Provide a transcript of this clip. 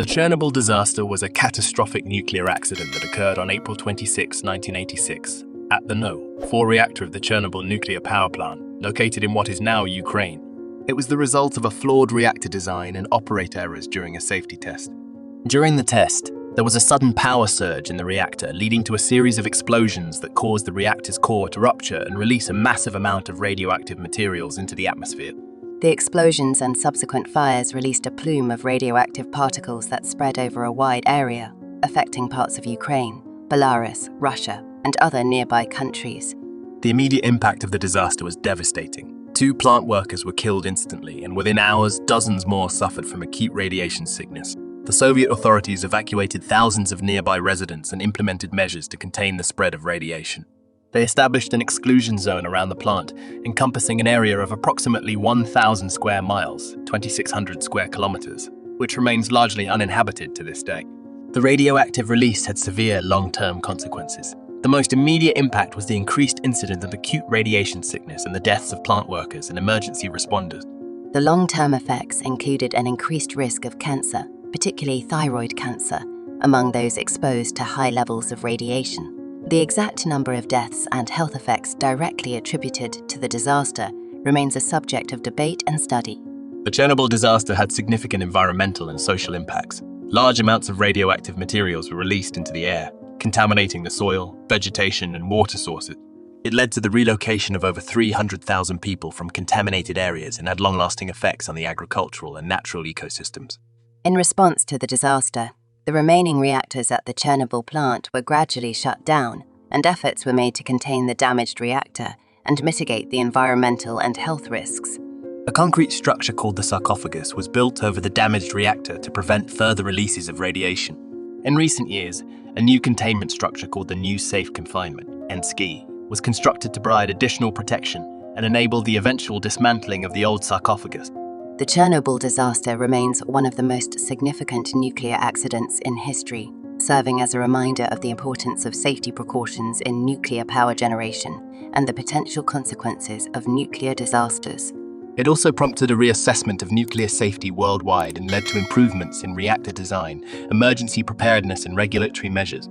The Chernobyl disaster was a catastrophic nuclear accident that occurred on April 26, 1986, at the No. 4 reactor of the Chernobyl nuclear power plant, located in what is now Ukraine. It was the result of a flawed reactor design and operator errors during a safety test. During the test, there was a sudden power surge in the reactor, leading to a series of explosions that caused the reactor's core to rupture and release a massive amount of radioactive materials into the atmosphere. The explosions and subsequent fires released a plume of radioactive particles that spread over a wide area, affecting parts of Ukraine, Belarus, Russia, and other nearby countries. The immediate impact of the disaster was devastating. 2 plant workers were killed instantly, and within hours, dozens more suffered from acute radiation sickness. The Soviet authorities evacuated thousands of nearby residents and implemented measures to contain the spread of radiation. They established an exclusion zone around the plant, encompassing an area of approximately 1,000 square miles, 2,600 square kilometers, which remains largely uninhabited to this day. The radioactive release had severe long-term consequences. The most immediate impact was the increased incidence of acute radiation sickness and the deaths of plant workers and emergency responders. The long-term effects included an increased risk of cancer, particularly thyroid cancer, among those exposed to high levels of radiation. The exact number of deaths and health effects directly attributed to the disaster remains a subject of debate and study. The Chernobyl disaster had significant environmental and social impacts. Large amounts of radioactive materials were released into the air, contaminating the soil, vegetation, and water sources. It led to the relocation of over 300,000 people from contaminated areas and had long-lasting effects on the agricultural and natural ecosystems. In response to the disaster, the remaining reactors at the Chernobyl plant were gradually shut down, and efforts were made to contain the damaged reactor and mitigate the environmental and health risks. A concrete structure called the sarcophagus was built over the damaged reactor to prevent further releases of radiation. In recent years, a new containment structure called the New Safe Confinement, NSCI, was constructed to provide additional protection and enable the eventual dismantling of the old sarcophagus. The Chernobyl disaster remains one of the most significant nuclear accidents in history, serving as a reminder of the importance of safety precautions in nuclear power generation and the potential consequences of nuclear disasters. It also prompted a reassessment of nuclear safety worldwide and led to improvements in reactor design, emergency preparedness, and regulatory measures.